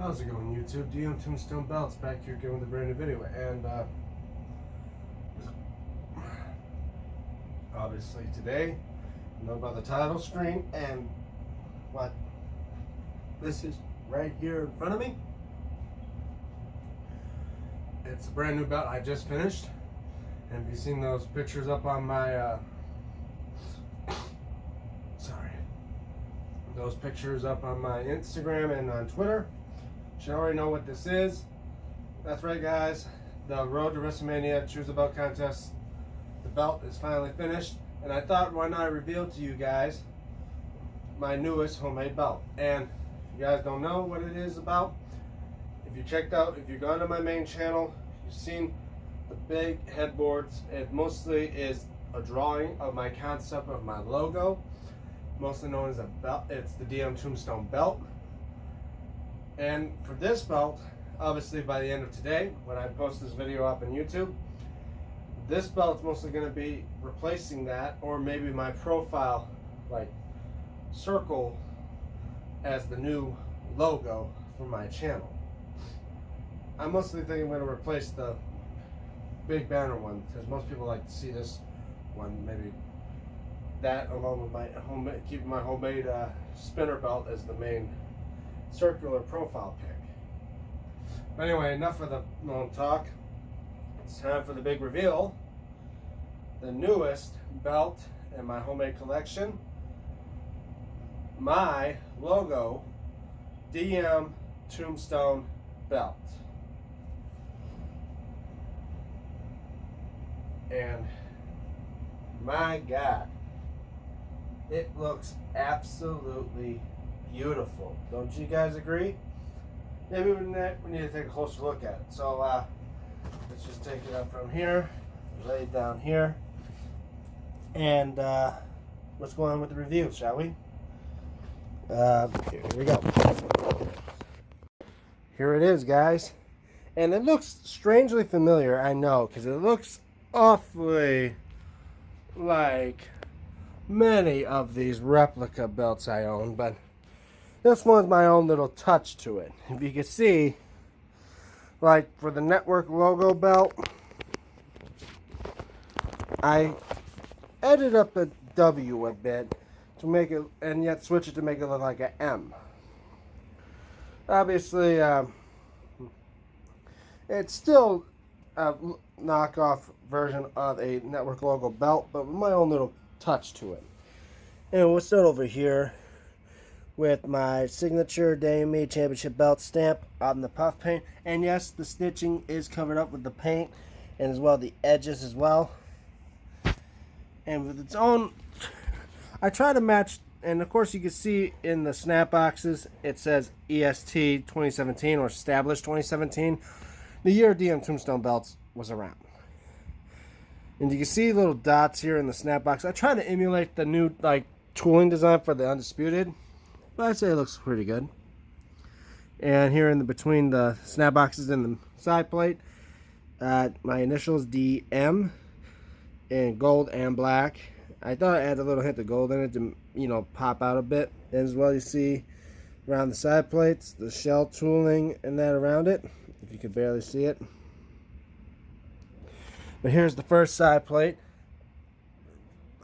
How's it going, YouTube? DMTombstone Belts back here again with a brand new video, and obviously today, you know about the title screen and what this is right here in front of me. It's a brand new belt I just finished, and if you've seen those pictures up on my those pictures up on my Instagram and on Twitter, you should already know what this is. That's right, guys. The Road to WrestleMania Choose a Belt contest, the belt is finally finished, and I thought, why not reveal to you guys my newest homemade belt. And if you guys don't know what it is about, if you've gone to my main channel, you've seen the big headboards. It mostly is a drawing of my concept of my logo, mostly known as a belt. It's the DMTombstone belt. And for this belt, obviously by the end of today, when I post this video up on YouTube, this belt's mostly going to be replacing that, or maybe my profile like circle as the new logo for my channel. I mostly think I'm going to replace the big banner one, because most people like to see this one, maybe that along with my homemade, keeping my homemade spinner belt as the main circular profile pic. But anyway, enough of the long talk. It's time for the big reveal. The newest belt in my homemade collection, my logo DMTombstone belt. And my God, it looks absolutely beautiful. Don't you guys agree? Maybe we need to take a closer look at it. So let's just take it up from here, lay it down here, and let's go on with the review, shall we? Here we go. Here it is, guys. And it looks strangely familiar, I know, because it looks awfully like many of these replica belts I own, but this one's my own little touch to it. If you can see, like for the network logo belt, I edited up the W a bit to make it, and yet switch it to make it look like an M. Obviously, it's still a knockoff version of a network logo belt, but with my own little touch to it. And we'll start over here with my signature DME Championship belt stamp on the puff paint. And yes, the stitching is covered up with the paint, and as well the edges as well. And with its own, I try to match, and of course you can see in the snap boxes it says EST 2017 or established 2017, the year DMTombstone belts was around. And you can see little dots here in the snap box. I try to emulate the new like tooling design for the Undisputed, but I'd say it looks pretty good. And here in the between the snap boxes and the side plate, my initials DM in gold and black. I thought I'd add a little hint of gold in it to, you know, pop out a bit. And as well, you see around the side plates the shell tooling and that around it, if you could barely see it. But here's the first side plate,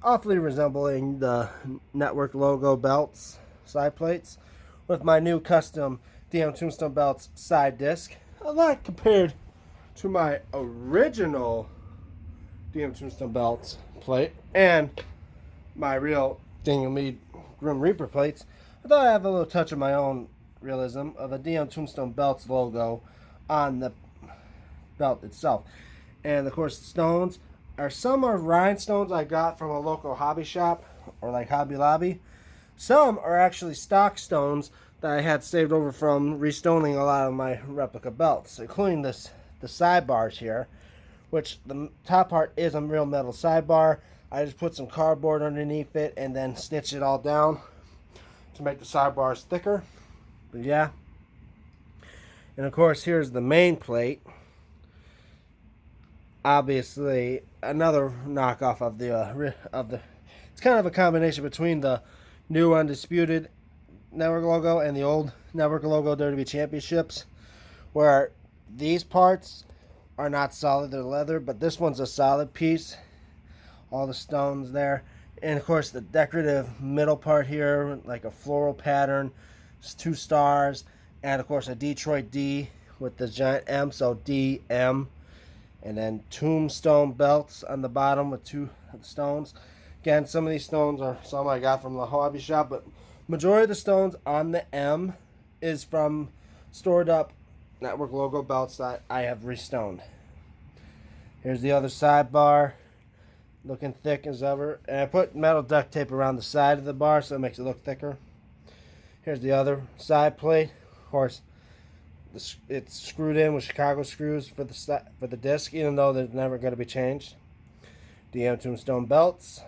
awfully resembling the network logo belts side plates, with my new custom DMTombstone belts side disc. A lot compared to my original DMTombstone belts plate and my real Daniel Mead Grim Reaper plates. I thought I'd have a little touch of my own realism of the DMTombstone belts logo on the belt itself. And of course, the stones are, some are rhinestones I got from a local hobby shop or like Hobby Lobby. Some are actually stock stones that I had saved over from restoning a lot of my replica belts, including the sidebars here, which the top part is a real metal sidebar. I just put some cardboard underneath it and then stitch it all down to make the sidebars thicker. But yeah. And of course, here's the main plate. Obviously, another knockoff of the it's kind of a combination between the new Undisputed network logo and the old network logo WWE Championships, where these parts are not solid, they're leather, but this one's a solid piece. All the stones there. And of course the decorative middle part here, like a floral pattern, it's 2 stars, and of course a Detroit D with the giant M, so DM. And then tombstone belts on the bottom with 2 stones. Again, some of these stones are some I got from the hobby shop, but majority of the stones on the M is from stored up network logo belts that I have restoned. Here's the other sidebar, looking thick as ever. And I put metal duct tape around the side of the bar so it makes it look thicker. Here's the other side plate. Of course, it's screwed in with Chicago screws for the disc, even though they're never going to be changed. DMTombstone belts.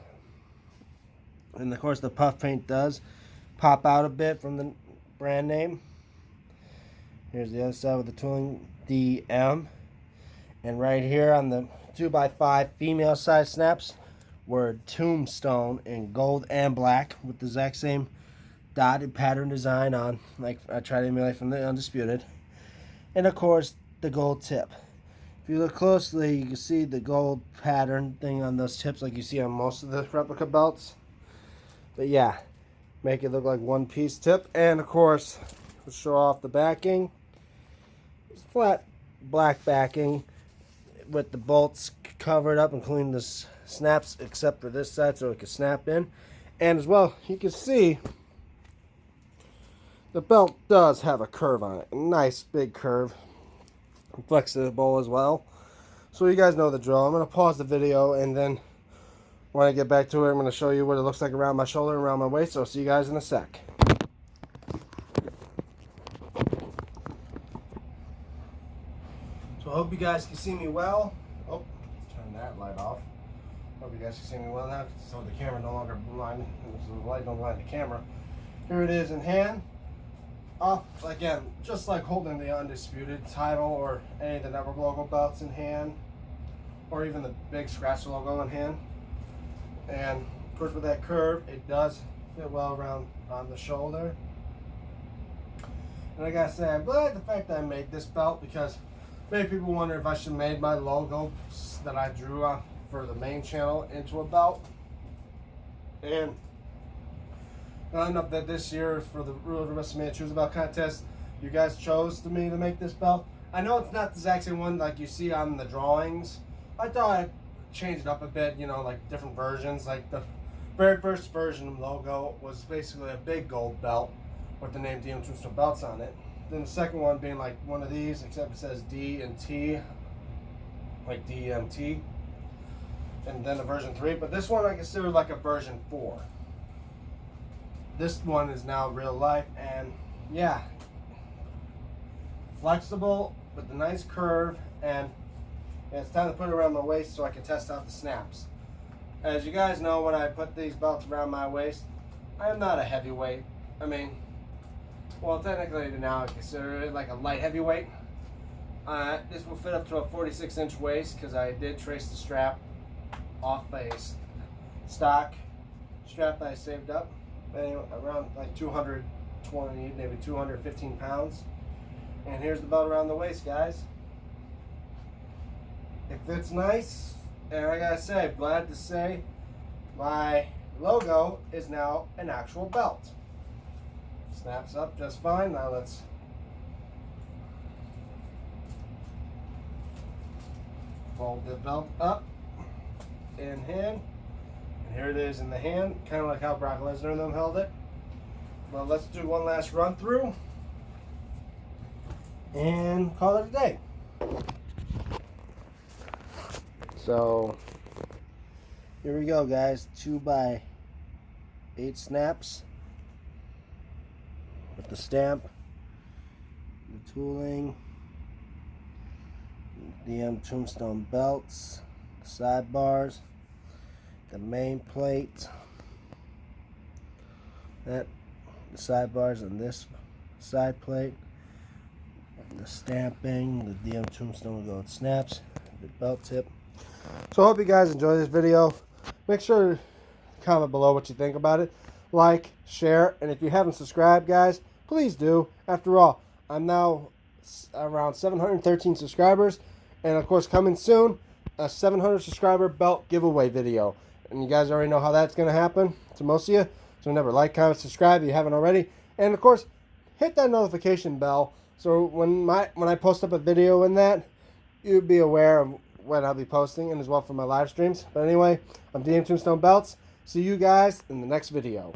And of course the puff paint does pop out a bit from the brand name. Here's the other side with the tooling, DM. And right here on the 2x5 female size snaps were tombstone in gold and black with the exact same dotted pattern design on, like I tried to emulate from the Undisputed. And of course the gold tip. If you look closely, you can see the gold pattern thing on those tips like you see on most of the replica belts. But yeah, make it look like one piece tip. And of course, we'll show off the backing. It's flat black backing with the bolts covered up, including the snaps, except for this side so it can snap in. And as well, you can see the belt does have a curve on it, a nice big curve, flexible as well. So you guys know the drill. I'm going to pause the video, and then when I get back to it, I'm going to show you what it looks like around my shoulder and around my waist. So I'll see you guys in a sec. So I hope you guys can see me well. Oh, turn that light off. Hope you guys can see me well now, so the camera no longer blind, so the light don't blind the camera. Here it is in hand. Off again, just like holding the Undisputed title or any of the network logo belts in hand, or even the big scratch logo in hand. And of course, with that curve, it does fit well around on the shoulder. And like I said, I'm glad the fact that I made this belt, because many people wonder if I should have made my logo that I drew on for the main channel into a belt. And I know that this year for the Road to WrestleMania Choose a Belt contest, you guys chose me to make this belt. I know it's not the exact same one like you see on the drawings. I thought I'd change it up a bit, you know, like different versions. Like the very first version of the logo was basically a big gold belt with the name DMTombstone belts on it. Then the second one being like one of these, except it says D and T, like DMT. And then the version 3, but this one I consider like a version 4. This one is now real life, and yeah, flexible with a nice curve, and it's time to put it around my waist so I can test out the snaps. As you guys know, when I put these belts around my waist, I am not a heavyweight. I mean, well, technically now I consider it like a light heavyweight. This will fit up to a 46-inch waist because I did trace the strap off a stock strap that I saved up. Around like 220, maybe 215 pounds. And here's the belt around the waist, guys. It fits nice, and I gotta say, I'm glad to say my logo is now an actual belt. Snaps up just fine. Now let's fold the belt up in hand. Here it is in the hand, kind of like how Brock Lesnar and them held it. Well, let's do one last run through and call it a day. So here we go, guys. 2x8 snaps with the stamp, the tooling, DMTombstone belts, sidebars, the main plate, that the sidebars on this side plate, the stamping, the DMTombstone gold snaps, the belt tip. So I hope you guys enjoy this video. Make sure to comment below what you think about it. Like, share, and if you haven't subscribed, guys, please do. After all, I'm now around 713 subscribers, and of course coming soon, a 700 subscriber belt giveaway video. And you guys already know how that's going to happen to most of you. So remember, like, comment, subscribe if you haven't already. And of course, hit that notification bell so when I post up a video in that, you'll be aware of when I'll be posting, and as well for my live streams. But anyway, I'm DMTombstone Belts. See you guys in the next video.